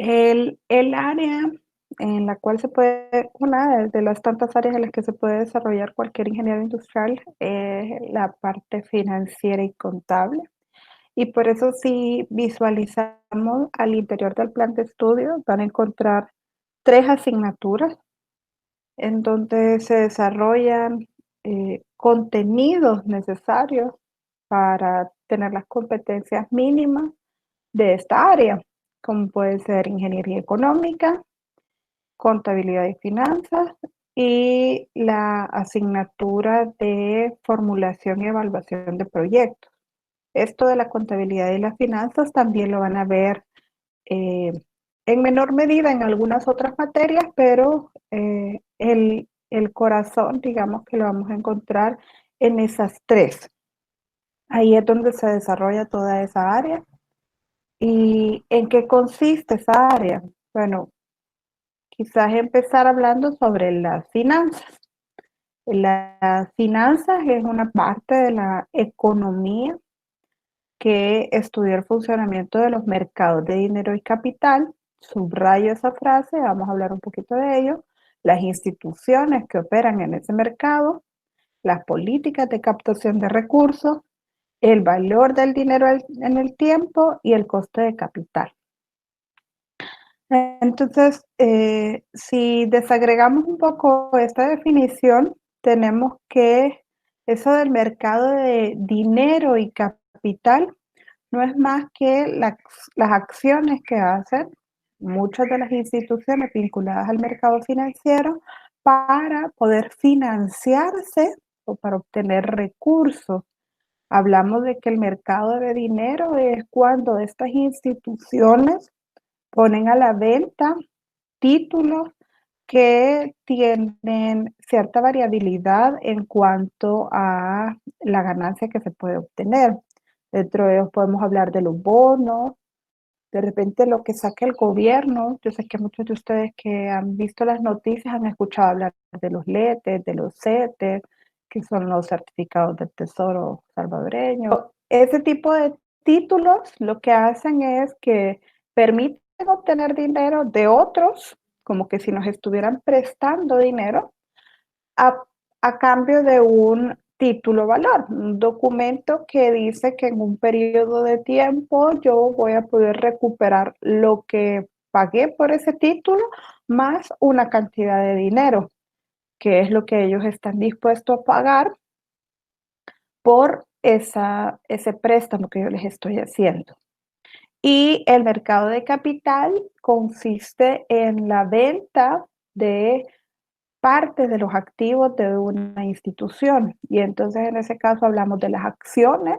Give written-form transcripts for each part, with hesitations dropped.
El área en la cual se puede, una de las tantas áreas en las que se puede desarrollar cualquier ingeniero industrial es la parte financiera y contable. Y por eso si visualizamos al interior del plan de estudio, van a encontrar tres asignaturas en donde se desarrollan contenidos necesarios para tener las competencias mínimas de esta área, como puede ser ingeniería económica, contabilidad y finanzas y la asignatura de formulación y evaluación de proyectos. Esto de la contabilidad y las finanzas también lo van a ver eh, en menor medida en algunas otras materias, pero el corazón, digamos que lo vamos a encontrar en esas tres. Ahí es donde se desarrolla toda esa área. ¿Y en qué consiste esa área? Bueno, quizás empezar hablando sobre las finanzas. Las finanzas es una parte de la economía que estudia el funcionamiento de los mercados de dinero y capital. Subrayo esa frase, vamos a hablar un poquito de ello. Las instituciones que operan en ese mercado, las políticas de captación de recursos, el valor del dinero en el tiempo y el coste de capital. Entonces, si desagregamos un poco esta definición, tenemos que eso del mercado de dinero y capital no es más que las acciones que hacen muchas de las instituciones vinculadas al mercado financiero para poder financiarse o para obtener recursos. Hablamos de que el mercado de dinero es cuando estas instituciones ponen a la venta títulos que tienen cierta variabilidad en cuanto a la ganancia que se puede obtener. Dentro de ellos podemos hablar de los bonos, de repente lo que saca el gobierno. Yo sé que muchos de ustedes que han visto las noticias han escuchado hablar de los LETES, de los CETES, que son los certificados del Tesoro salvadoreño. Ese tipo de títulos lo que hacen es que permiten obtener dinero de otros, como que si nos estuvieran prestando dinero, a, a cambio de un título valor, un documento que dice que en un periodo de tiempo yo voy a poder recuperar lo que pagué por ese título más una cantidad de dinero, que es lo que ellos están dispuestos a pagar por ese préstamo que yo les estoy haciendo. Y el mercado de capital consiste en la venta de parte de los activos de una institución. Y entonces en ese caso hablamos de las acciones.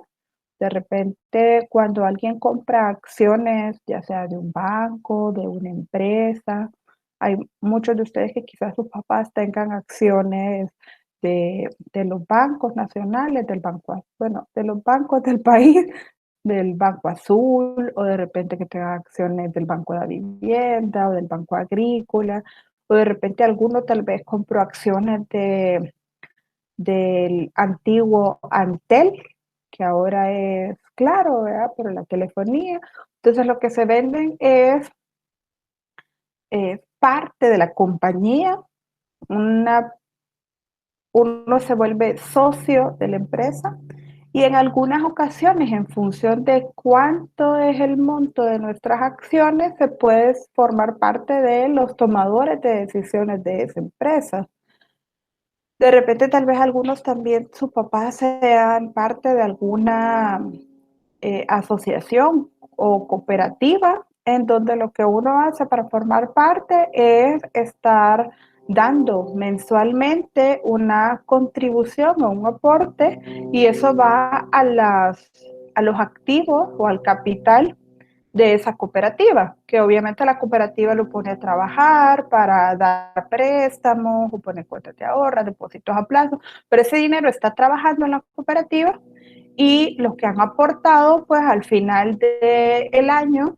De repente, cuando alguien compra acciones, ya sea de un banco, de una empresa, hay muchos de ustedes que quizás sus papás tengan acciones de los bancos nacionales, del banco, bueno, de los bancos del país, del Banco Azul, o de repente que tengan acciones del Banco de la Vivienda o del Banco Agrícola, o de repente alguno tal vez compró acciones del antiguo Antel, que ahora es Claro, ¿verdad? Por la telefonía. Entonces lo que se venden es parte de la compañía, uno se vuelve socio de la empresa y en algunas ocasiones, en función de cuánto es el monto de nuestras acciones, se puede formar parte de los tomadores de decisiones de esa empresa. De repente, tal vez algunos también, sus papás sean parte de alguna asociación o cooperativa, en donde lo que uno hace para formar parte es estar dando mensualmente una contribución o un aporte, y eso va a los activos o al capital de esa cooperativa, que obviamente la cooperativa lo pone a trabajar para dar préstamos o poner cuentas de ahorro, depósitos a plazo, pero ese dinero está trabajando en la cooperativa y los que han aportado, pues al final del año,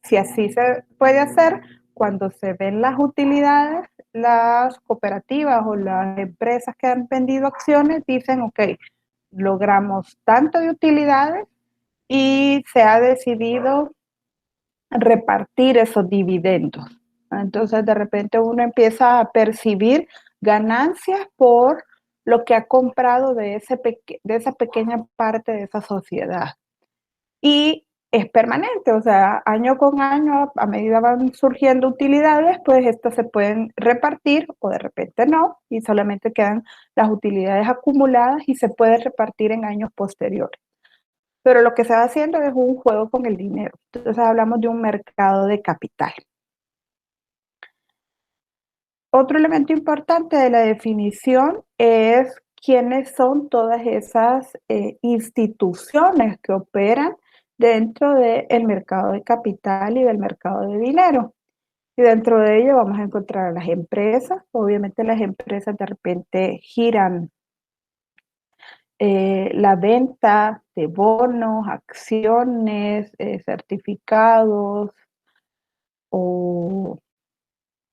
si así se puede hacer, cuando se ven las utilidades, las cooperativas o las empresas que han vendido acciones dicen, ok, logramos tanto de utilidades y se ha decidido repartir esos dividendos. Entonces, de repente uno empieza a percibir ganancias por lo que ha comprado de esa pequeña parte de esa sociedad. Y es permanente, o sea, año con año, a medida van surgiendo utilidades, pues estas se pueden repartir o de repente no, y solamente quedan las utilidades acumuladas y se puede repartir en años posteriores. Pero lo que se va haciendo es un juego con el dinero. Entonces hablamos de un mercado de capital. Otro elemento importante de la definición es quiénes son todas esas instituciones que operan dentro del mercado de capital y del mercado de dinero. Y dentro de ello vamos a encontrar a las empresas. Obviamente las empresas de repente giran la venta de bonos, acciones, certificados o,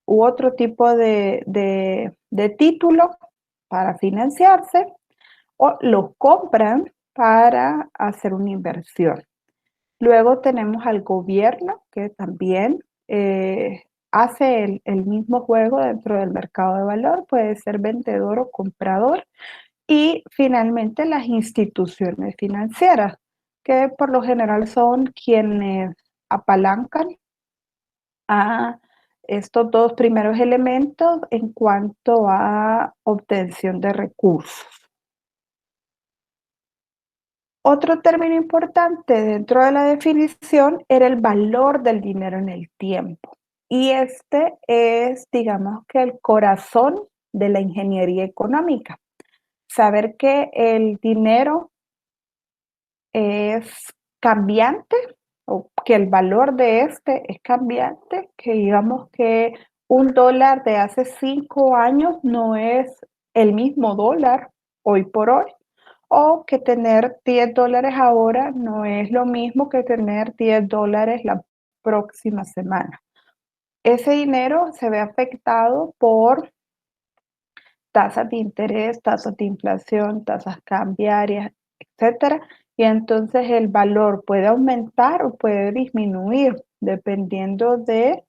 u otro tipo de título para financiarse o los compran para hacer una inversión. Luego tenemos al gobierno que también hace el mismo juego dentro del mercado de valor, puede ser vendedor o comprador. Y finalmente las instituciones financieras, que por lo general son quienes apalancan a estos dos primeros elementos en cuanto a obtención de recursos. Otro término importante dentro de la definición era el valor del dinero en el tiempo. Y este es, digamos que el corazón de la ingeniería económica. Saber que el dinero es cambiante o que el valor de este es cambiante, que digamos que un dólar de hace 5 años no es el mismo dólar hoy por hoy, o que tener $10 ahora no es lo mismo que tener $10 la próxima semana. Ese dinero se ve afectado por tasas de interés, tasas de inflación, tasas cambiarias, etcétera. Y entonces el valor puede aumentar o puede disminuir dependiendo de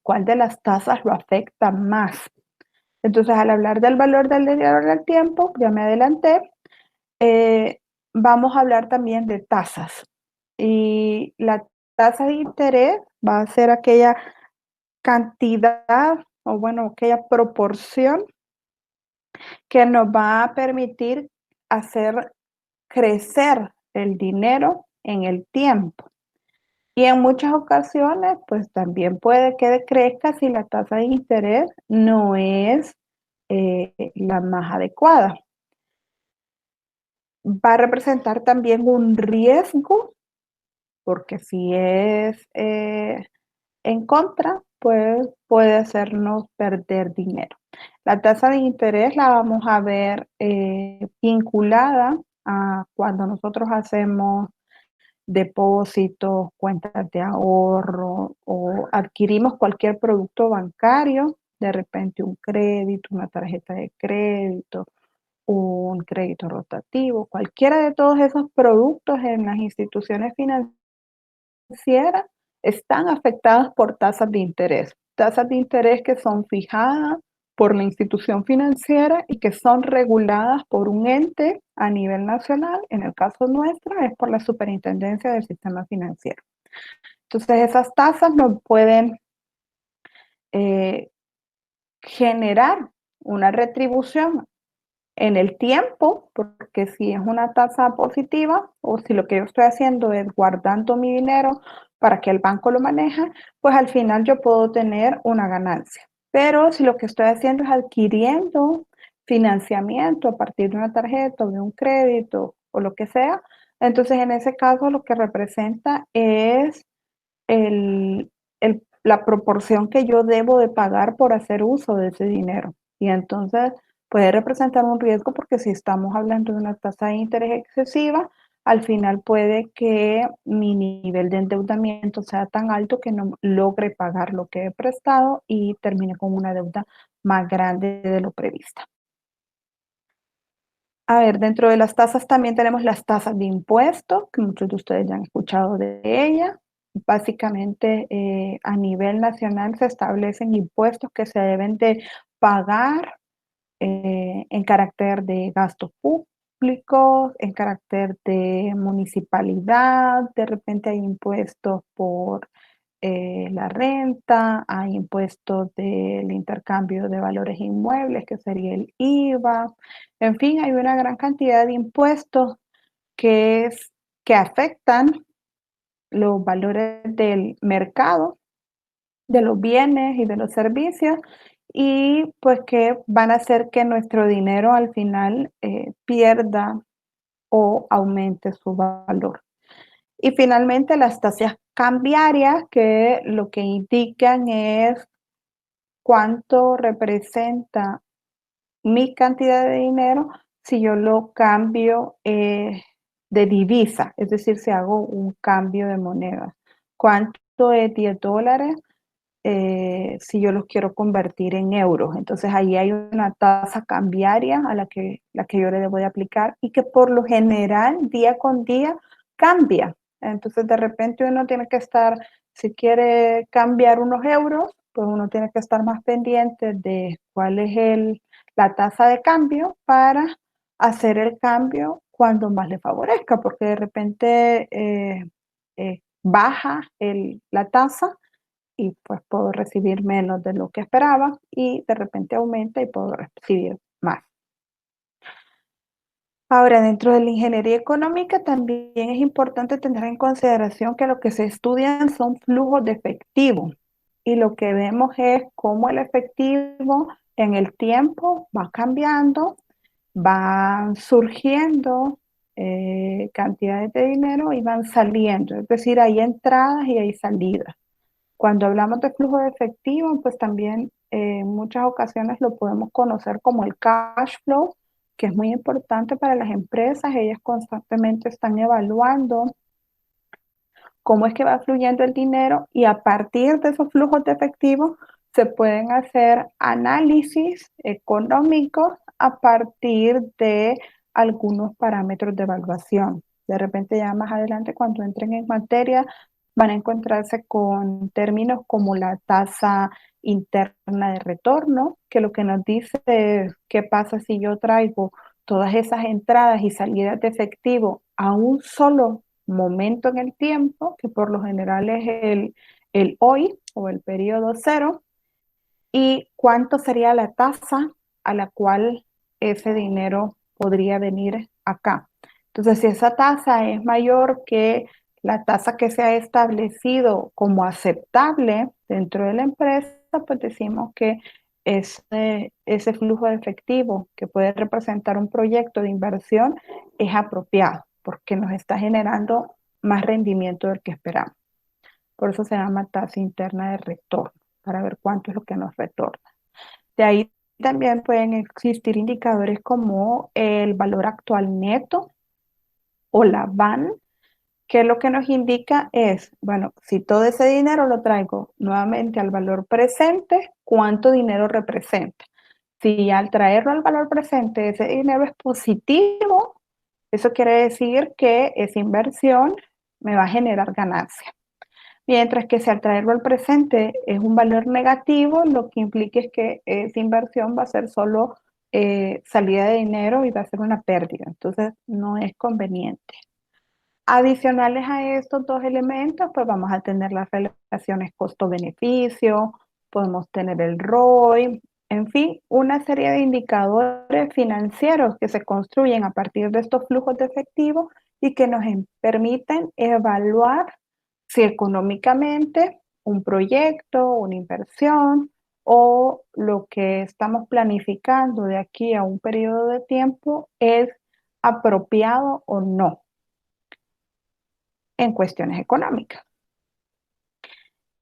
cuál de las tasas lo afecta más. Entonces, al hablar del valor del dinero en el tiempo, ya me adelanté, eh, vamos a hablar también de tasas. Y la tasa de interés va a ser aquella cantidad o bueno, aquella proporción que nos va a permitir hacer crecer el dinero en el tiempo. Y en muchas ocasiones, pues también puede que decrezca si la tasa de interés no es la más adecuada. Va a representar también un riesgo, porque si es en contra, pues puede hacernos perder dinero. La tasa de interés la vamos a ver vinculada a cuando nosotros hacemos depósitos, cuentas de ahorro o adquirimos cualquier producto bancario, de repente un crédito, una tarjeta de crédito, un crédito rotativo, cualquiera de todos esos productos en las instituciones financieras están afectadas por tasas de interés que son fijadas por la institución financiera y que son reguladas por un ente a nivel nacional. En el caso nuestro es por la Superintendencia del Sistema Financiero. Entonces esas tasas nos pueden eh, generar una retribución en el tiempo, porque si es una tasa positiva o si lo que yo estoy haciendo es guardando mi dinero para que el banco lo maneje, pues al final yo puedo tener una ganancia. Pero si lo que estoy haciendo es adquiriendo financiamiento a partir de una tarjeta o de un crédito o lo que sea, entonces en ese caso lo que representa es el, la proporción que yo debo de pagar por hacer uso de ese dinero. Y entonces puede representar un riesgo porque si estamos hablando de una tasa de interés excesiva, al final puede que mi nivel de endeudamiento sea tan alto que no logre pagar lo que he prestado y termine con una deuda más grande de lo prevista. A ver, dentro de las tasas también tenemos las tasas de impuestos, que muchos de ustedes ya han escuchado de ellas. básicamente a nivel nacional se establecen impuestos que se deben de pagar en carácter de gastos públicos, en carácter de municipalidad, de repente hay impuestos por la renta, hay impuestos del intercambio de valores inmuebles, que sería el IVA, en fin, hay una gran cantidad de impuestos que, que afectan los valores del mercado, de los bienes y de los servicios, y pues que van a hacer que nuestro dinero al final pierda o aumente su valor. Y finalmente las tasas cambiarias, que lo que indican es cuánto representa mi cantidad de dinero si yo lo cambio de divisa, es decir, si hago un cambio de moneda. ¿Cuánto es $10 si yo los quiero convertir en euros? Entonces ahí hay una tasa cambiaria a la que yo le debo de aplicar y que por lo general día con día cambia. Entonces de repente uno tiene que estar, si quiere cambiar unos euros, pues uno tiene que estar más pendiente de cuál es la tasa de cambio para hacer el cambio cuando más le favorezca, porque de repente baja la tasa y pues puedo recibir menos de lo que esperaba y de repente aumenta y puedo recibir más. Ahora, dentro de la ingeniería económica también es importante tener en consideración que lo que se estudian son flujos de efectivo y lo que vemos es cómo el efectivo en el tiempo va cambiando, van surgiendo cantidades de dinero y van saliendo, es decir, hay entradas y hay salidas. Cuando hablamos de flujo de efectivo, pues también en muchas ocasiones lo podemos conocer como el cash flow, que es muy importante para las empresas. Ellas constantemente están evaluando cómo es que va fluyendo el dinero y a partir de esos flujos de efectivo se pueden hacer análisis económicos a partir de algunos parámetros de evaluación. De repente ya más adelante cuando entren en materia van a encontrarse con términos como la tasa interna de retorno, que lo que nos dice es qué pasa si yo traigo todas esas entradas y salidas de efectivo a un solo momento en el tiempo, que por lo general es el hoy o el periodo cero, y cuánto sería la tasa a la cual ese dinero podría venir acá. Entonces, si esa tasa es mayor que la tasa que se ha establecido como aceptable dentro de la empresa, pues decimos que ese flujo de efectivo que puede representar un proyecto de inversión es apropiado porque nos está generando más rendimiento del que esperamos. Por eso se llama tasa interna de retorno, para ver cuánto es lo que nos retorna. De ahí también pueden existir indicadores como el valor actual neto o la VAN, que lo que nos indica es, bueno, si todo ese dinero lo traigo nuevamente al valor presente, ¿cuánto dinero representa? Si al traerlo al valor presente ese dinero es positivo, eso quiere decir que esa inversión me va a generar ganancia. Mientras que si al traerlo al presente es un valor negativo, lo que implica es que esa inversión va a ser solo salida de dinero y va a ser una pérdida. Entonces, no es conveniente. Adicionales a estos dos elementos, pues vamos a tener las relaciones costo-beneficio, podemos tener el ROI, en fin, una serie de indicadores financieros que se construyen a partir de estos flujos de efectivo y que nos permiten evaluar si económicamente un proyecto, una inversión o lo que estamos planificando de aquí a un periodo de tiempo es apropiado o no en cuestiones económicas.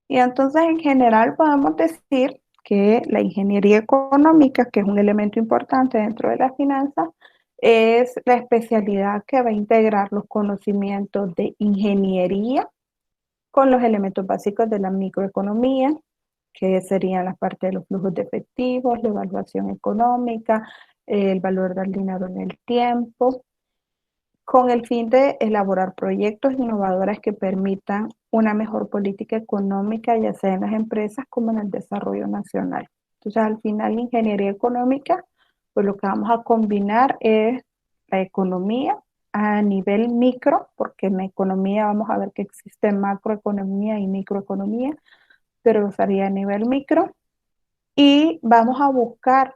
Y entonces en general podemos decir que la ingeniería económica, que es un elemento importante dentro de las finanzas, es la especialidad que va a integrar los conocimientos de ingeniería con los elementos básicos de la microeconomía, que serían las partes de los flujos de efectivos, la evaluación económica, el valor del dinero en el tiempo, con el fin de elaborar proyectos innovadores que permitan una mejor política económica, ya sea en las empresas como en el desarrollo nacional. Entonces, al final, la ingeniería económica, pues lo que vamos a combinar es la economía a nivel micro, porque en la economía vamos a ver que existe macroeconomía y microeconomía, pero lo sería a nivel micro, y vamos a buscar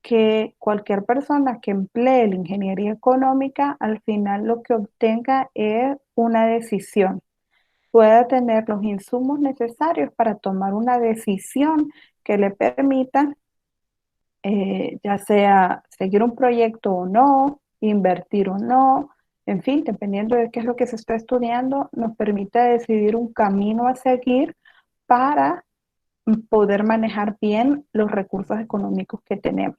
que cualquier persona que emplee la ingeniería económica, al final lo que obtenga es una decisión, pueda tener los insumos necesarios para tomar una decisión que le permita, ya sea seguir un proyecto o no, invertir o no, en fin, dependiendo de qué es lo que se está estudiando, nos permite decidir un camino a seguir para poder manejar bien los recursos económicos que tenemos.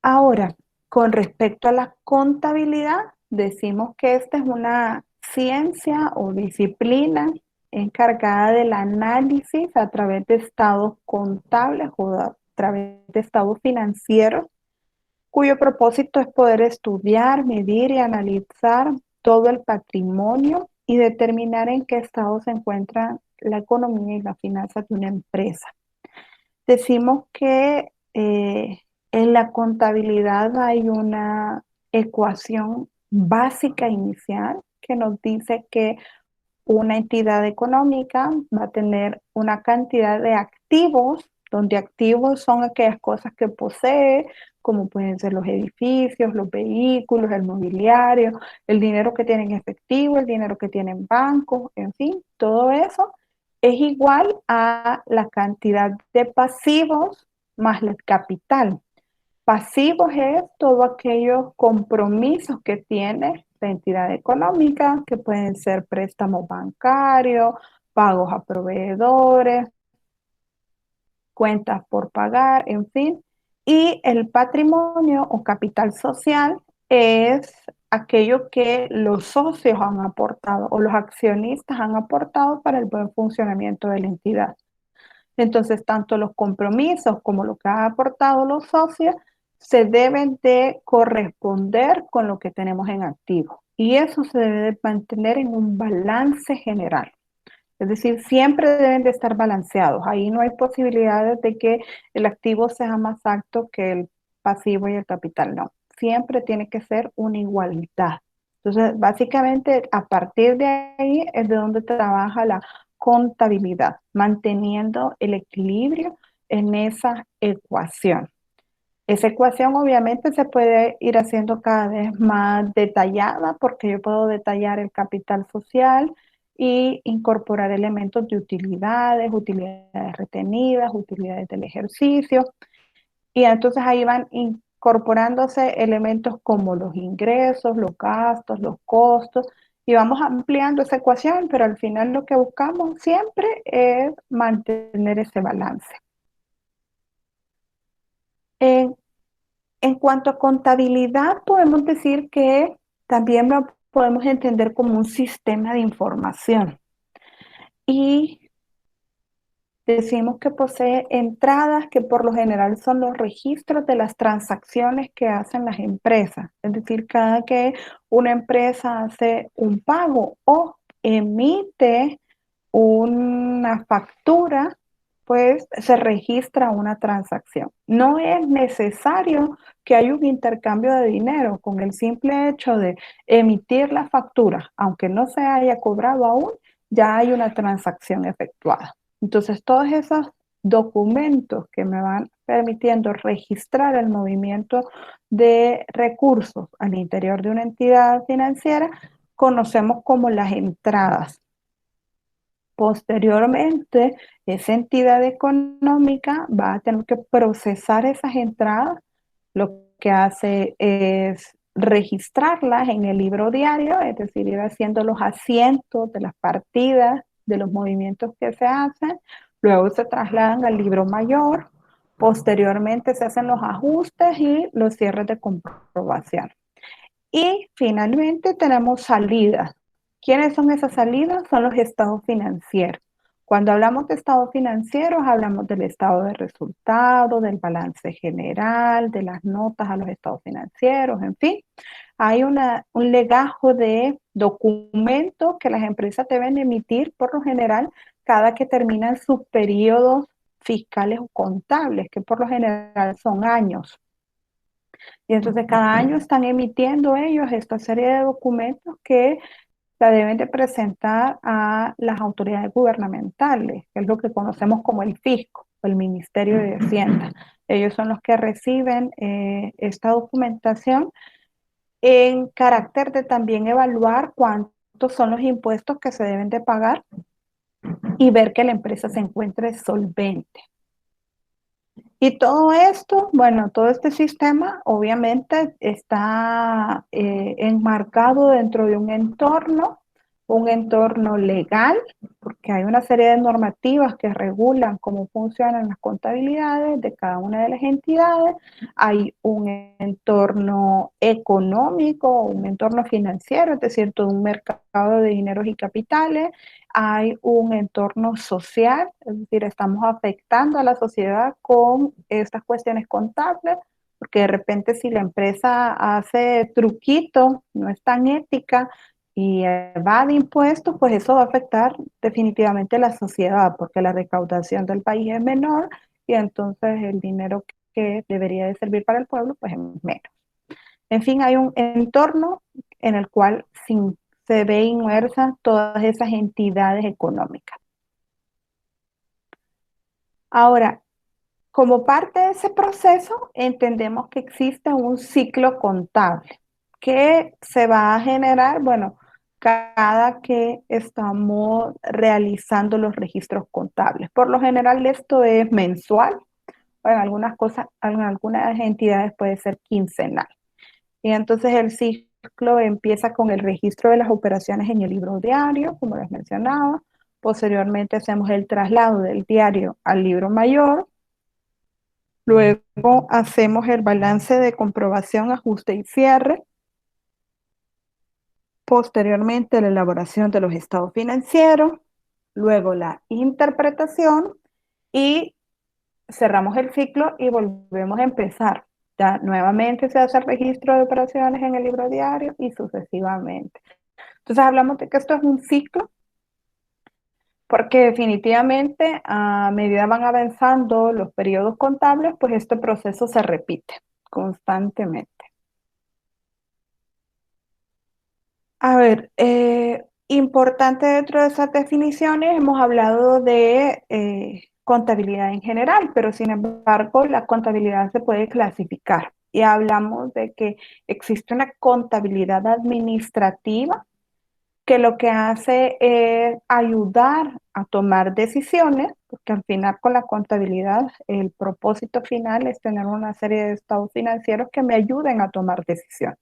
Ahora, con respecto a la contabilidad, decimos que esta es una ciencia o disciplina encargada del análisis a través de estados contables o a través de estados financieros, cuyo propósito es poder estudiar, medir y analizar todo el patrimonio y determinar en qué estado se encuentra la economía y las finanzas de una empresa. Decimos que en la contabilidad hay una ecuación básica inicial que nos dice que una entidad económica va a tener una cantidad de activos, donde activos son aquellas cosas que posee, como pueden ser los edificios, los vehículos, el mobiliario, el dinero que tienen en efectivo, el dinero que tienen bancos, en fin, todo eso es igual a la cantidad de pasivos más el capital. Pasivos es todos aquellos compromisos que tiene la entidad económica, que pueden ser préstamos bancarios, pagos a proveedores, cuentas por pagar, en fin. Y el patrimonio o capital social es aquello que los socios han aportado o los accionistas han aportado para el buen funcionamiento de la entidad. Entonces, tanto los compromisos como lo que han aportado los socios se deben de corresponder con lo que tenemos en activo. Y eso se debe mantener en un balance general. Es decir, siempre deben de estar balanceados. Ahí no hay posibilidades de que el activo sea más alto que el pasivo y el capital. No, siempre tiene que ser una igualdad. Entonces, básicamente, a partir de ahí es de donde trabaja la contabilidad, manteniendo el equilibrio en esa ecuación. Esa ecuación obviamente se puede ir haciendo cada vez más detallada porque yo puedo detallar el capital social y incorporar elementos de utilidades, utilidades retenidas, utilidades del ejercicio. Y entonces ahí van incorporándose elementos como los ingresos, los gastos, los costos, y vamos ampliando esa ecuación, pero al final lo que buscamos siempre es mantener ese balance. En En cuanto a contabilidad, podemos decir que también lo podemos entender como un sistema de información. Y decimos que posee entradas que por lo general son los registros de las transacciones que hacen las empresas. Es decir, cada que una empresa hace un pago o emite una factura, pues se registra una transacción. No es necesario que haya un intercambio de dinero con el simple hecho de emitir la factura, aunque no se haya cobrado aún, ya hay una transacción efectuada. Entonces, todos esos documentos que me van permitiendo registrar el movimiento de recursos al interior de una entidad financiera, conocemos como las entradas. Posteriormente, esa entidad económica va a tener que procesar esas entradas. Lo que hace es registrarlas en el libro diario, es decir, ir haciendo los asientos de las partidas, de los movimientos que se hacen. Luego se trasladan al libro mayor. Posteriormente se hacen los ajustes y los cierres de comprobación. Y finalmente tenemos salidas. ¿Quiénes son esas salidas? Son los estados financieros. Cuando hablamos de estados financieros, hablamos del estado de resultados, del balance general, de las notas a los estados financieros, en fin. Hay un legajo de documentos que las empresas deben emitir por lo general cada que terminan sus periodos fiscales o contables, que por lo general son años. Y entonces cada año están emitiendo ellos esta serie de documentos que la deben de presentar a las autoridades gubernamentales, que es lo que conocemos como el fisco, el Ministerio de Hacienda. Ellos son los que reciben esta documentación en carácter de también evaluar cuántos son los impuestos que se deben de pagar y ver que la empresa se encuentre solvente. Y todo esto, bueno, todo este sistema obviamente está enmarcado dentro de un entorno legal, porque hay una serie de normativas que regulan cómo funcionan las contabilidades de cada una de las entidades. Hay un entorno económico, un entorno financiero, es decir, todo un mercado de dineros y capitales. Hay un entorno social, es decir, estamos afectando a la sociedad con estas cuestiones contables, porque de repente si la empresa hace truquitos, no es tan ética y evade impuestos, pues eso va a afectar definitivamente a la sociedad, porque la recaudación del país es menor y entonces el dinero que debería de servir para el pueblo, pues es menos. En fin, hay un entorno en el cual se ve inmersas todas esas entidades económicas. Ahora, como parte de ese proceso, entendemos que existe un ciclo contable que se va a generar, bueno, cada que estamos realizando los registros contables. Por lo general esto es mensual, o en algunas cosas, en algunas entidades puede ser quincenal. Y entonces el ciclo empieza con el registro de las operaciones en el libro diario, como les mencionaba. Posteriormente hacemos el traslado del diario al libro mayor. Luego hacemos el balance de comprobación, ajuste y cierre. Posteriormente la elaboración de los estados financieros. Luego la interpretación y cerramos el ciclo y volvemos a empezar. Ya nuevamente se hace el registro de operaciones en el libro diario y sucesivamente. Entonces hablamos de que esto es un ciclo porque definitivamente a medida van avanzando los periodos contables, pues este proceso se repite constantemente. A ver, importante dentro de esas definiciones, hemos hablado de contabilidad en general, pero sin embargo la contabilidad se puede clasificar y hablamos de que existe una contabilidad administrativa que lo que hace es ayudar a tomar decisiones, porque al final con la contabilidad el propósito final es tener una serie de estados financieros que me ayuden a tomar decisiones.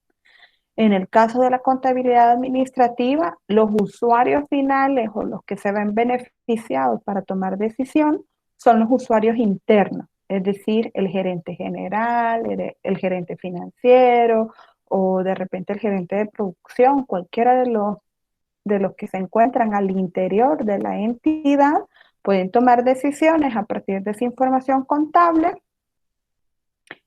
En el caso de la contabilidad administrativa, los usuarios finales o los que se ven beneficiados para tomar decisión son los usuarios internos, es decir, el gerente general, el gerente financiero o de repente el gerente de producción, cualquiera de los que se encuentran al interior de la entidad, pueden tomar decisiones a partir de esa información contable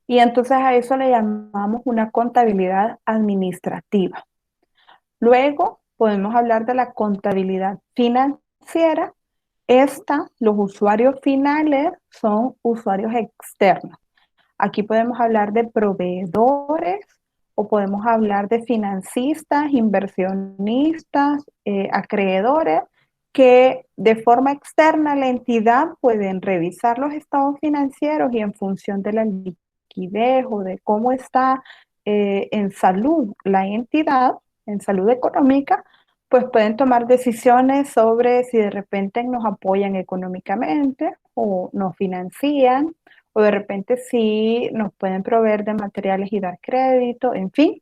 y entonces a eso le llamamos una contabilidad administrativa. Luego podemos hablar de la contabilidad financiera. Los usuarios finales son usuarios externos. Aquí podemos hablar de proveedores o podemos hablar de financistas, inversionistas, acreedores que de forma externa a la entidad pueden revisar los estados financieros y en función de la liquidez o de cómo está en salud la entidad, en salud económica, pues pueden tomar decisiones sobre si de repente nos apoyan económicamente o nos financian o de repente sí nos pueden proveer de materiales y dar crédito, en fin,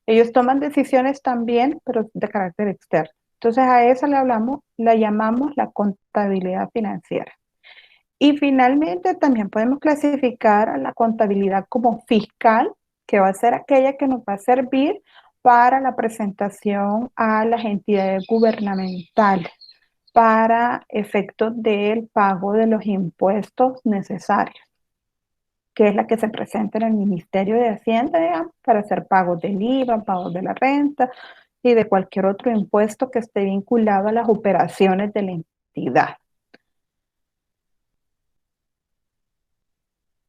ellos toman decisiones también, pero de carácter externo. Entonces a eso le hablamos, la llamamos la contabilidad financiera. Y finalmente también podemos clasificar a la contabilidad como fiscal, que va a ser aquella que nos va a servir para la presentación a las entidades gubernamentales. para efectos del pago de los impuestos necesarios, que es la que se presenta en el Ministerio de Hacienda, digamos, para hacer pagos del IVA, pagos de la renta y de cualquier otro impuesto que esté vinculado a las operaciones de la entidad.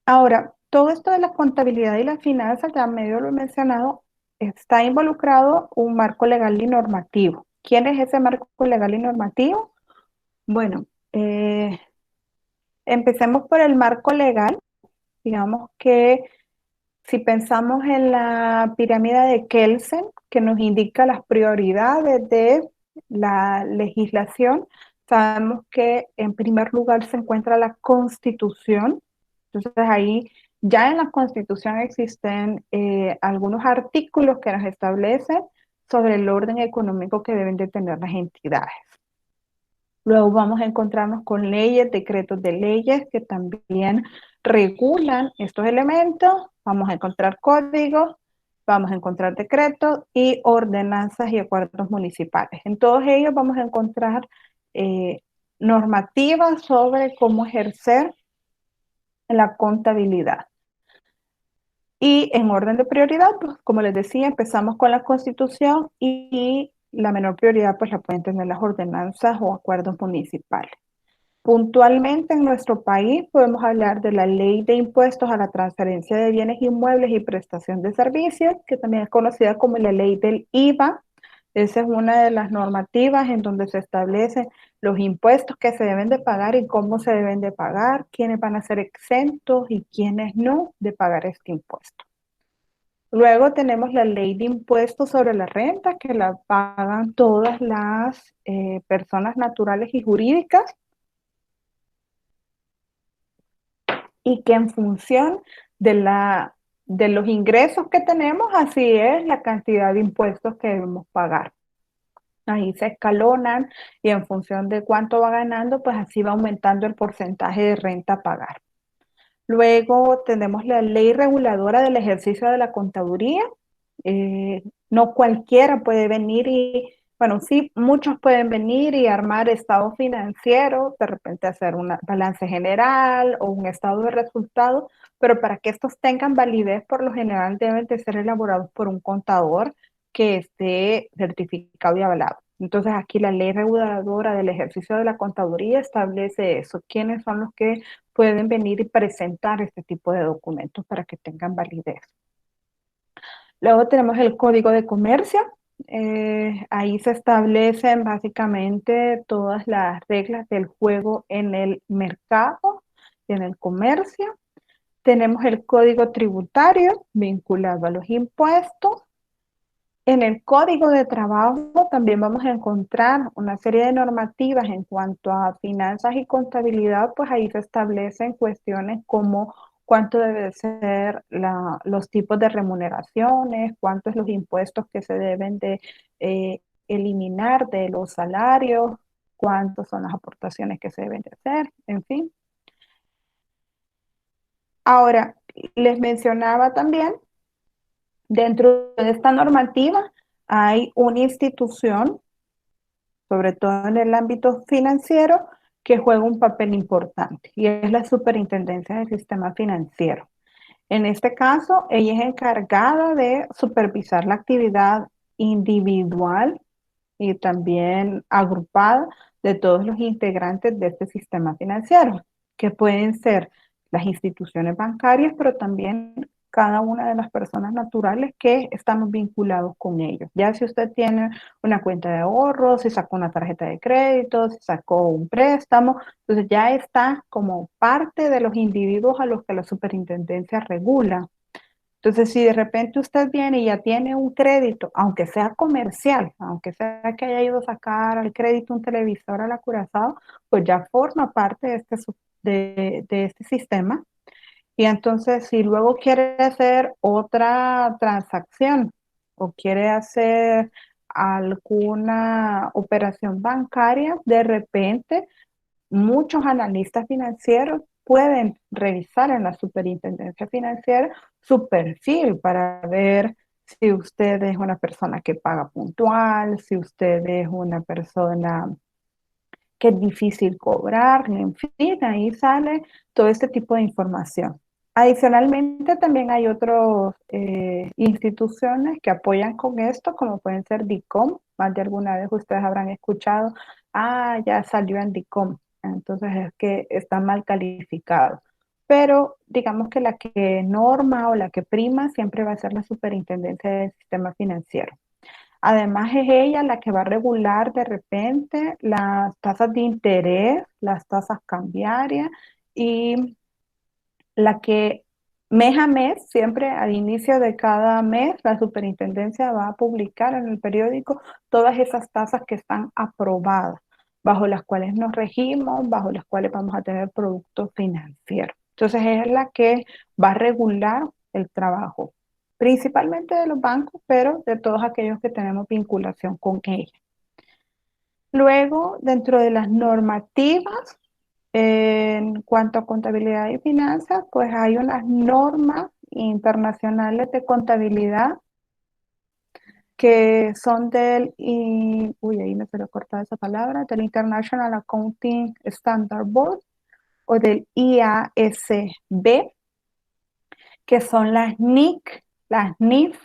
Ahora, todo esto de la contabilidad y la finanza, ya medio lo he mencionado, está involucrado un marco legal y normativo. ¿Quién es ese marco legal y normativo? Bueno, empecemos por el marco legal. Digamos que si pensamos en la pirámide de Kelsen, que nos indica las prioridades de la legislación, sabemos que en primer lugar se encuentra la Constitución. Entonces ahí ya en la Constitución existen algunos artículos que nos establecen sobre el orden económico que deben de tener las entidades. Luego vamos a encontrarnos con leyes, decretos de leyes que también regulan estos elementos. Vamos a encontrar códigos, vamos a encontrar decretos y ordenanzas y acuerdos municipales. En todos ellos vamos a encontrar eh, normativas sobre cómo ejercer la contabilidad. Y en orden de prioridad, pues como les decía, empezamos con la Constitución y la menor prioridad pues la pueden tener las ordenanzas o acuerdos municipales. Puntualmente en nuestro país podemos hablar de la Ley de Impuestos a la Transferencia de Bienes Inmuebles y Prestación de Servicios, que también es conocida como la Ley del IVA. Esa es una de las normativas en donde se establecen los impuestos que se deben de pagar y cómo se deben de pagar, quiénes van a ser exentos y quiénes no de pagar este impuesto. Luego tenemos la Ley de Impuestos sobre la Renta, que la pagan todas las personas naturales y jurídicas y que en función de, de los ingresos que tenemos, así es la cantidad de impuestos que debemos pagar. Ahí se escalonan y en función de cuánto va ganando, pues así va aumentando el porcentaje de renta a pagar. Luego tenemos la ley reguladora del ejercicio de la contaduría. No cualquiera puede venir y, bueno, sí, muchos pueden venir y armar estado financiero, de repente hacer un balance general o un estado de resultados, pero para que estos tengan validez, por lo general deben de ser elaborados por un contador que esté certificado y avalado. Entonces aquí la ley reguladora del ejercicio de la contaduría establece eso, quiénes son los que pueden venir y presentar este tipo de documentos para que tengan validez. Luego tenemos el Código de Comercio. Ahí se establecen básicamente todas las reglas del juego en el mercado, en el comercio. Tenemos el Código Tributario vinculado a los impuestos. En el Código de Trabajo también vamos a encontrar una serie de normativas en cuanto a finanzas y contabilidad, pues ahí se establecen cuestiones como cuánto deben ser los tipos de remuneraciones, cuántos los impuestos que se deben de eliminar de los salarios, cuántos son las aportaciones que se deben de hacer, en fin. Ahora, les mencionaba también, dentro de esta normativa hay una institución, sobre todo en el ámbito financiero, que juega un papel importante y es la Superintendencia del Sistema Financiero. En este caso, ella es encargada de supervisar la actividad individual y también agrupada de todos los integrantes de este sistema financiero, que pueden ser las instituciones bancarias, pero también cada una de las personas naturales que estamos vinculados con ellos. Ya si usted tiene una cuenta de ahorros, si sacó una tarjeta de crédito, si sacó un préstamo, entonces ya está como parte de los individuos a los que la superintendencia regula. Entonces, si de repente usted viene y ya tiene un crédito, aunque sea comercial, aunque sea que haya ido a sacar al crédito un televisor al Curazao, pues ya forma parte de de este sistema. Y entonces, si luego quiere hacer otra transacción o quiere hacer alguna operación bancaria, de repente muchos analistas financieros pueden revisar en la superintendencia financiera su perfil para ver si usted es una persona que paga puntual, si usted es una persona que es difícil cobrar, en fin, ahí sale todo este tipo de información. Adicionalmente, también hay otras instituciones que apoyan con esto, como pueden ser DICOM. Más de alguna vez ustedes habrán escuchado, ya salió en DICOM, entonces es que está mal calificado. Pero digamos que la que norma o la que prima siempre va a ser la Superintendencia del Sistema Financiero. Además, es ella la que va a regular de repente las tasas de interés, las tasas cambiarias y la que mes a mes, siempre al inicio de cada mes, la superintendencia va a publicar en el periódico todas esas tasas que están aprobadas, bajo las cuales nos regimos, bajo las cuales vamos a tener productos financieros. Entonces, es la que va a regular el trabajo, principalmente de los bancos, pero de todos aquellos que tenemos vinculación con ella. Luego, dentro de las normativas, en cuanto a contabilidad y finanzas, pues hay unas normas internacionales de contabilidad que son ahí me quiero cortar esa palabra, del International Accounting Standard Board o del IASB, que son las NIC, las NIF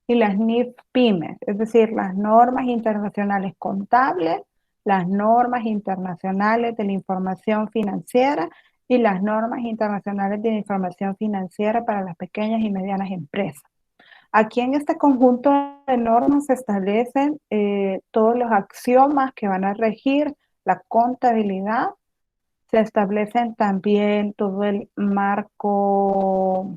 y las NIF PYME, es decir, las normas internacionales contables, las normas internacionales de la información financiera y las normas internacionales de la información financiera para las pequeñas y medianas empresas. Aquí en este conjunto de normas se establecen todos los axiomas que van a regir la contabilidad, se establecen también todo el marco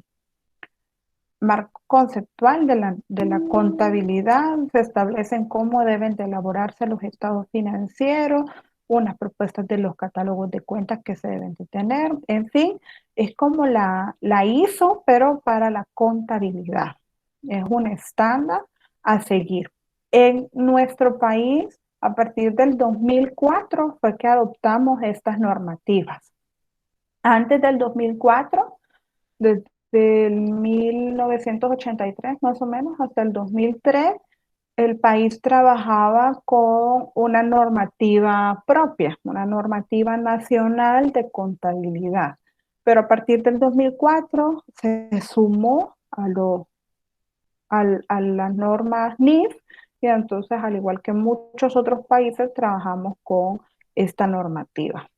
conceptual de la contabilidad, se establecen cómo deben de elaborarse los estados financieros, unas propuestas de los catálogos de cuentas que se deben de tener, en fin, es como la ISO, pero para la contabilidad. Es un estándar a seguir. En nuestro país, a partir del 2004 fue que adoptamos estas normativas. Antes del 2004, desde el 1983 más o menos hasta el 2003, el país trabajaba con una normativa propia, una normativa nacional de contabilidad. Pero a partir del 2004 se sumó a las normas NIF y entonces, al igual que muchos otros países, trabajamos con esta normativa.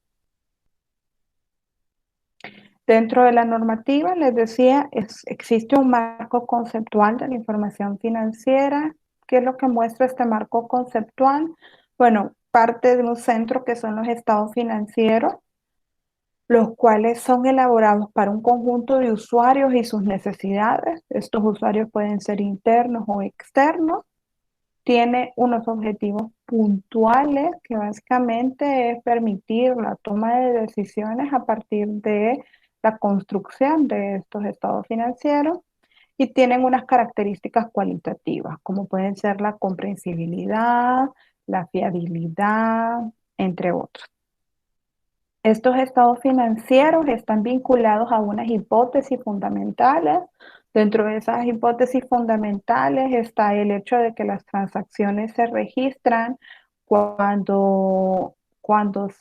Dentro de la normativa, les decía, existe un marco conceptual de la información financiera. ¿Qué es lo que muestra este marco conceptual? Bueno, parte de un centro que son los estados financieros, los cuales son elaborados para un conjunto de usuarios y sus necesidades. Estos usuarios pueden ser internos o externos. Tiene unos objetivos puntuales que básicamente es permitir la toma de decisiones a partir de la construcción de estos estados financieros y tienen unas características cualitativas, como pueden ser la comprensibilidad, la fiabilidad, entre otros. Estos estados financieros están vinculados a unas hipótesis fundamentales. Dentro de esas hipótesis fundamentales está el hecho de que las transacciones se registran cuando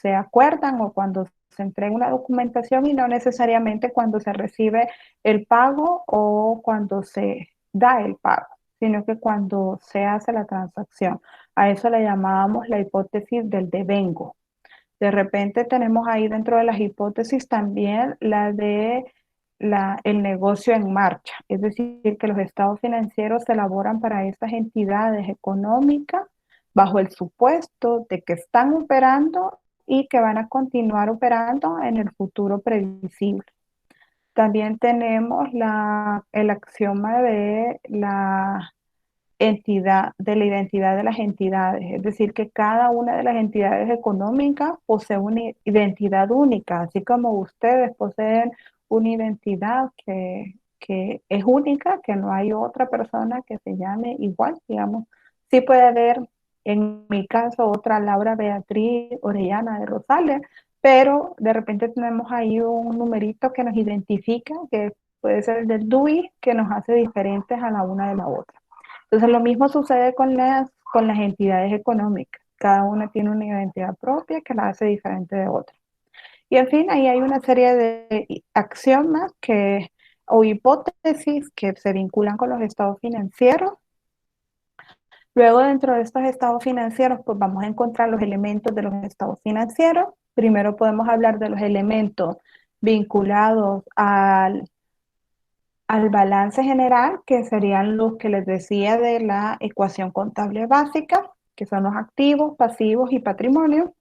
se acuerdan o cuando se entrega una documentación y no necesariamente cuando se recibe el pago o cuando se da el pago, sino que cuando se hace la transacción. A eso le llamábamos la hipótesis del devengo. De repente tenemos ahí dentro de las hipótesis también la de el negocio en marcha, es decir, que los estados financieros se elaboran para estas entidades económicas bajo el supuesto de que están operando y que van a continuar operando en el futuro previsible. También tenemos el axioma de de la identidad de las entidades, es decir, que cada una de las entidades económicas posee una identidad única, así como ustedes poseen una identidad que es única, que no hay otra persona que se llame igual, digamos. Sí puede haber, en mi caso, otra Laura Beatriz Orellana de Rosales, pero de repente tenemos ahí un numerito que nos identifica, que puede ser el del DUI, que nos hace diferentes a la una de la otra. Entonces, lo mismo sucede con las entidades económicas. Cada una tiene una identidad propia que la hace diferente de otra. Y en fin, ahí hay una serie de axiomas o hipótesis que se vinculan con los estados financieros. Luego, dentro de estos estados financieros, pues vamos a encontrar los elementos de los estados financieros. Primero podemos hablar de los elementos vinculados al balance general, que serían los que les decía de la ecuación contable básica, que son los activos, pasivos y patrimonio.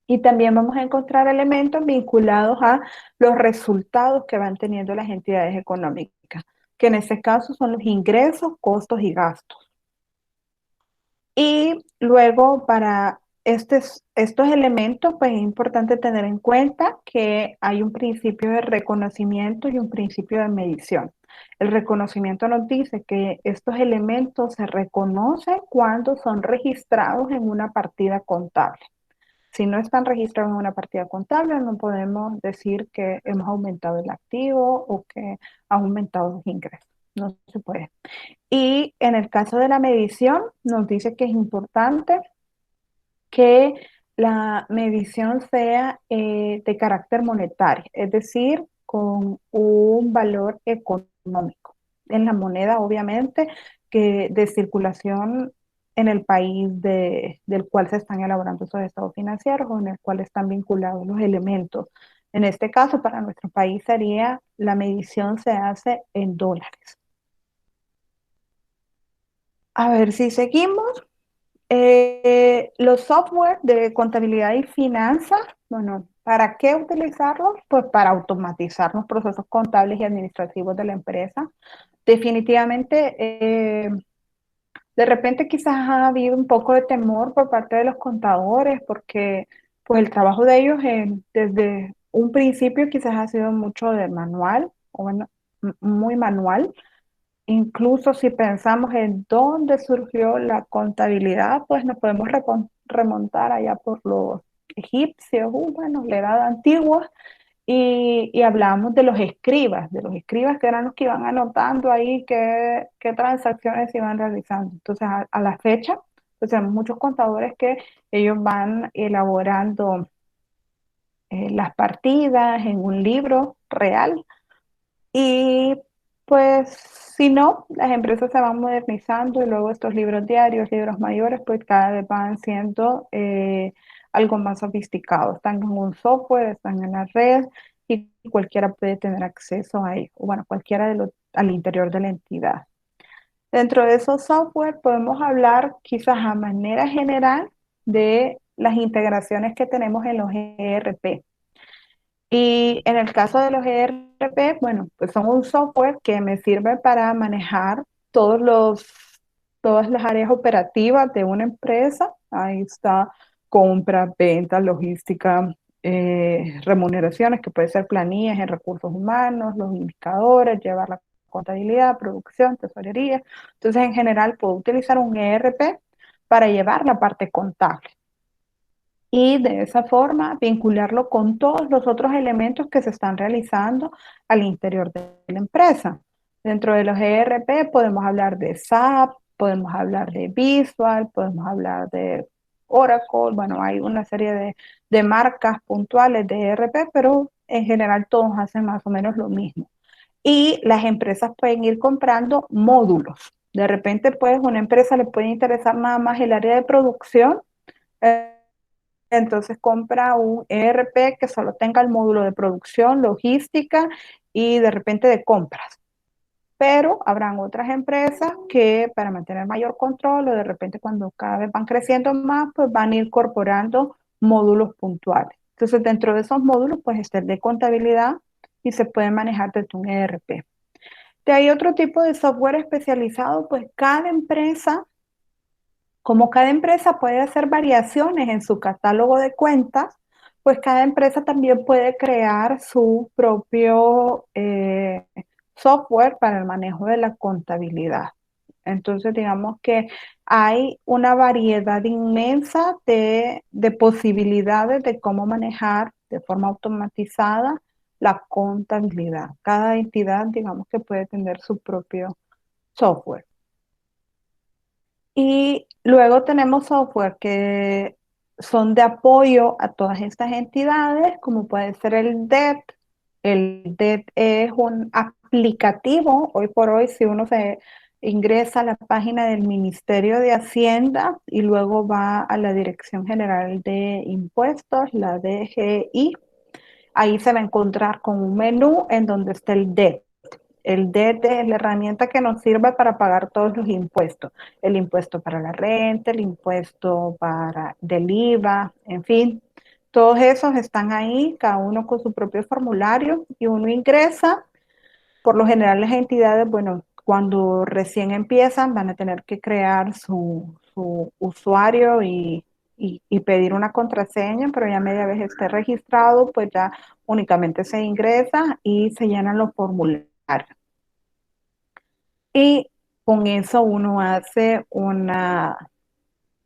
Y también vamos a encontrar elementos vinculados a los resultados que van teniendo las entidades económicas, que en este caso son los ingresos, costos y gastos. Y luego para estos elementos, pues es importante tener en cuenta que hay un principio de reconocimiento y un principio de medición. El reconocimiento nos dice que estos elementos se reconocen cuando son registrados en una partida contable. Si no están registrados en una partida contable, no podemos decir que hemos aumentado el activo o que ha aumentado los ingresos. No se puede. Y en el caso de la medición, nos dice que es importante que la medición sea de carácter monetario, es decir, con un valor económico. En la moneda, obviamente, que de circulación en el país del cual se están elaborando esos estados financieros o en el cual están vinculados los elementos. En este caso, para nuestro país sería la medición se hace en dólares. A ver si seguimos. Los software de contabilidad y finanzas, bueno, ¿para qué utilizarlos? Pues para automatizar los procesos contables y administrativos de la empresa. Definitivamente, de repente quizás ha habido un poco de temor por parte de los contadores porque pues el trabajo de ellos desde un principio quizás ha sido mucho de manual, o bueno, muy manual. Incluso si pensamos en dónde surgió la contabilidad, pues nos podemos remontar allá por los egipcios, bueno, la edad antigua, y hablamos de los escribas que eran los que iban anotando ahí qué transacciones se iban realizando. Entonces, a la fecha, pues tenemos muchos contadores que ellos van elaborando las partidas en un libro real y pues si no, las empresas se van modernizando y luego estos libros diarios, libros mayores, pues cada vez van siendo algo más sofisticados. Están en un software, están en la red y cualquiera puede tener acceso a ellos. Bueno, cualquiera al interior de la entidad. Dentro de esos software podemos hablar quizás a manera general de las integraciones que tenemos en los ERP. Y en el caso de los ERP, bueno, pues son un software que me sirve para manejar todas las áreas operativas de una empresa. Ahí está compra, venta, logística, remuneraciones, que puede ser planillas en recursos humanos, los indicadores, llevar la contabilidad, producción, tesorería. Entonces, en general, puedo utilizar un ERP para llevar la parte contable y de esa forma vincularlo con todos los otros elementos que se están realizando al interior de la empresa. Dentro de los ERP podemos hablar de SAP, podemos hablar de Visual, podemos hablar de Oracle, bueno, hay una serie de marcas puntuales de ERP, pero en general todos hacen más o menos lo mismo. Y las empresas pueden ir comprando módulos. De repente, pues, una empresa le puede interesar nada más el área de producción. Entonces compra un ERP que solo tenga el módulo de producción, logística y de repente de compras. Pero habrán otras empresas que para mantener mayor control o de repente cuando cada vez van creciendo más, pues van a ir incorporando módulos puntuales. Entonces dentro de esos módulos pues está el de contabilidad y se puede manejar desde un ERP. De ahí otro tipo de software especializado, pues cada empresa como cada empresa puede hacer variaciones en su catálogo de cuentas, pues cada empresa también puede crear su propio software para el manejo de la contabilidad. Entonces, digamos que hay una variedad inmensa de posibilidades de cómo manejar de forma automatizada la contabilidad. Cada entidad, digamos que puede tener su propio software. Y luego tenemos software que son de apoyo a todas estas entidades, como puede ser el DET. El DET es un aplicativo, hoy por hoy, si uno se ingresa a la página del Ministerio de Hacienda y luego va a la Dirección General de Impuestos, la DGI, ahí se va a encontrar con un menú en donde está el DET. El DET es la herramienta que nos sirve para pagar todos los impuestos. El impuesto para la renta, el impuesto del IVA, en fin. Todos esos están ahí, cada uno con su propio formulario y uno ingresa. Por lo general las entidades, bueno, cuando recién empiezan van a tener que crear su usuario y pedir una contraseña, pero ya media vez esté registrado, pues ya únicamente se ingresa y se llenan los formularios. Y con eso uno hace una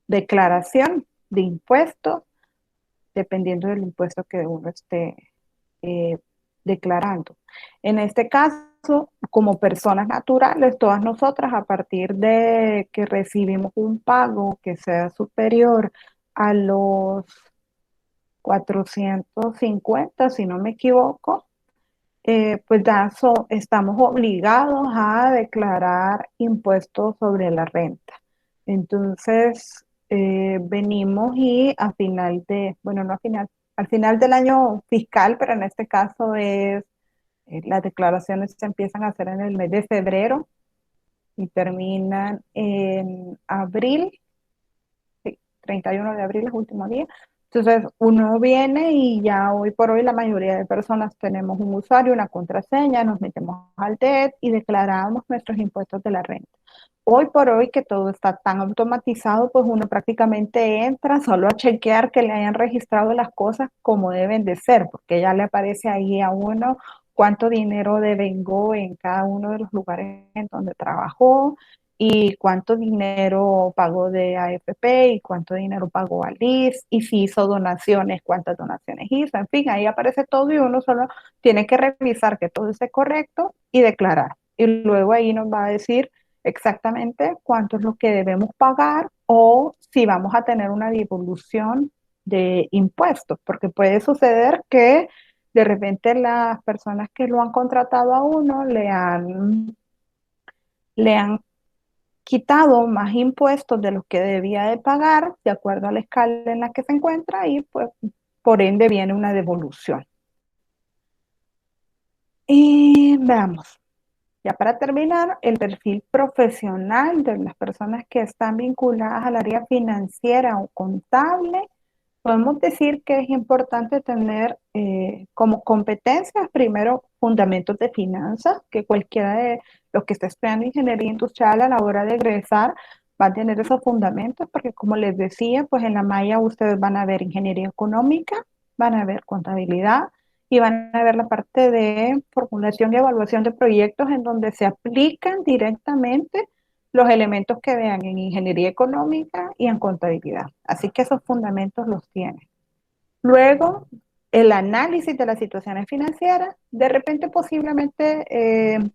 declaración de impuestos, dependiendo del impuesto que uno esté eh, declarando. En este caso, como personas naturales, todas nosotras, a partir de que recibimos un pago que sea superior a los 450, si no me equivoco, pues ya estamos obligados a declarar impuestos sobre la renta. Entonces, venimos y a final bueno, no a final, al final del año fiscal, pero en este caso es, las declaraciones se empiezan a hacer en el mes de febrero y terminan en abril, sí, 31 de abril es el último día. Entonces, uno viene y ya hoy por hoy la mayoría de personas tenemos un usuario, una contraseña, nos metemos al TED y declaramos nuestros impuestos de la renta. Hoy por hoy que todo está tan automatizado, pues uno prácticamente entra solo a chequear que le hayan registrado las cosas como deben de ser, porque ya le aparece ahí a uno cuánto dinero devengó en cada uno de los lugares en donde trabajó, y cuánto dinero pagó de AFP y cuánto dinero pagó al ISS y si hizo donaciones, cuántas donaciones hizo, en fin, ahí aparece todo y uno solo tiene que revisar que todo esté correcto y declarar. Y luego ahí nos va a decir exactamente cuánto es lo que debemos pagar o si vamos a tener una devolución de impuestos, porque puede suceder que de repente las personas que lo han contratado a uno le han quitado más impuestos de los que debía de pagar, de acuerdo a la escala en la que se encuentra, y pues por ende viene una devolución. Y veamos, ya para terminar, el perfil profesional de las personas que están vinculadas al área financiera o contable. Podemos decir que es importante tener como competencias, primero, fundamentos de finanzas, que cualquiera de los que esté estudiando ingeniería industrial a la hora de egresar va a tener esos fundamentos, porque como les decía, pues en la malla ustedes van a ver ingeniería económica, van a ver contabilidad y van a ver la parte de formulación y evaluación de proyectos en donde se aplican directamente los elementos que vean en ingeniería económica y en contabilidad. Así que esos fundamentos los tienen. Luego, el análisis de las situaciones financieras, de repente posiblemente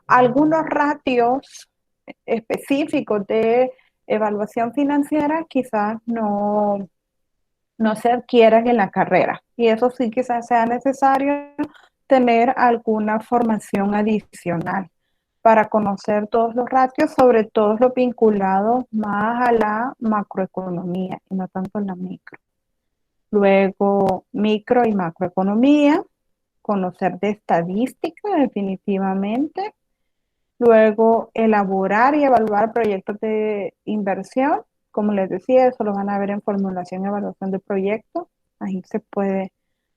algunos ratios específicos de evaluación financiera quizás no se adquieran en la carrera. Y eso sí quizás sea necesario tener alguna formación adicional para conocer todos los ratios, sobre todo los vinculados más a la macroeconomía y no tanto a la micro. Luego, micro y macroeconomía, conocer de estadística definitivamente. Luego, elaborar y evaluar proyectos de inversión. Como les decía, eso lo van a ver en formulación y evaluación de proyectos. Ahí se puede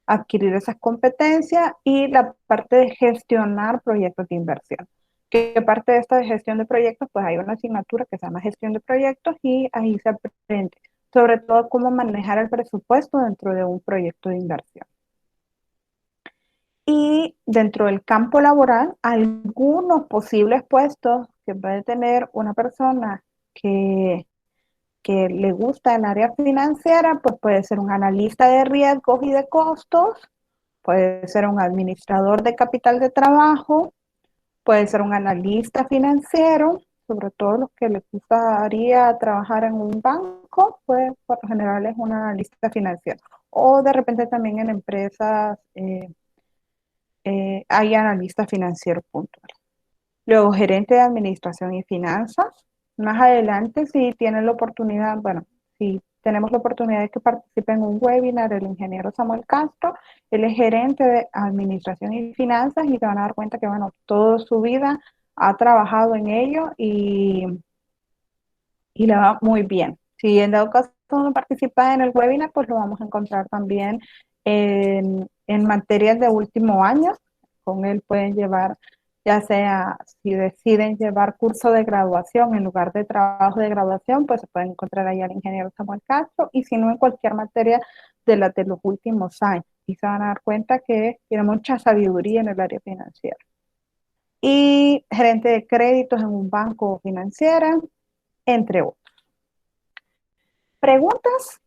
adquirir esas competencias y la parte de gestionar proyectos de inversión. ¿Qué parte de esta de gestión de proyectos? Pues hay una asignatura que se llama gestión de proyectos y ahí se aprende sobre todo cómo manejar el presupuesto dentro de un proyecto de inversión. Y dentro del campo laboral, algunos posibles puestos que puede tener una persona que le gusta el área financiera, pues puede ser un analista de riesgos y de costos, puede ser un administrador de capital de trabajo, puede ser un analista financiero, sobre todo los que les gustaría trabajar en un banco, pues por lo general es un analista financiero. O de repente también en empresas hay analistas financieros puntuales. Luego, gerente de administración y finanzas. Más adelante, si tienen la oportunidad, bueno, si tenemos la oportunidad de que participe en un webinar, el ingeniero Samuel Castro, él es gerente de administración y finanzas y se van a dar cuenta que, bueno, toda su vida ha trabajado en ello y le va muy bien. Si en dado caso no participa en el webinar, pues lo vamos a encontrar también en materias de último año. Con él pueden llevar, ya sea si deciden llevar curso de graduación en lugar de trabajo de graduación, pues se pueden encontrar ahí al ingeniero Samuel Castro, y si no, en cualquier materia de las de los últimos años. Y se van a dar cuenta que tiene mucha sabiduría en el área financiera. Y gerente de créditos en un banco financiero, entre otros. ¿Preguntas?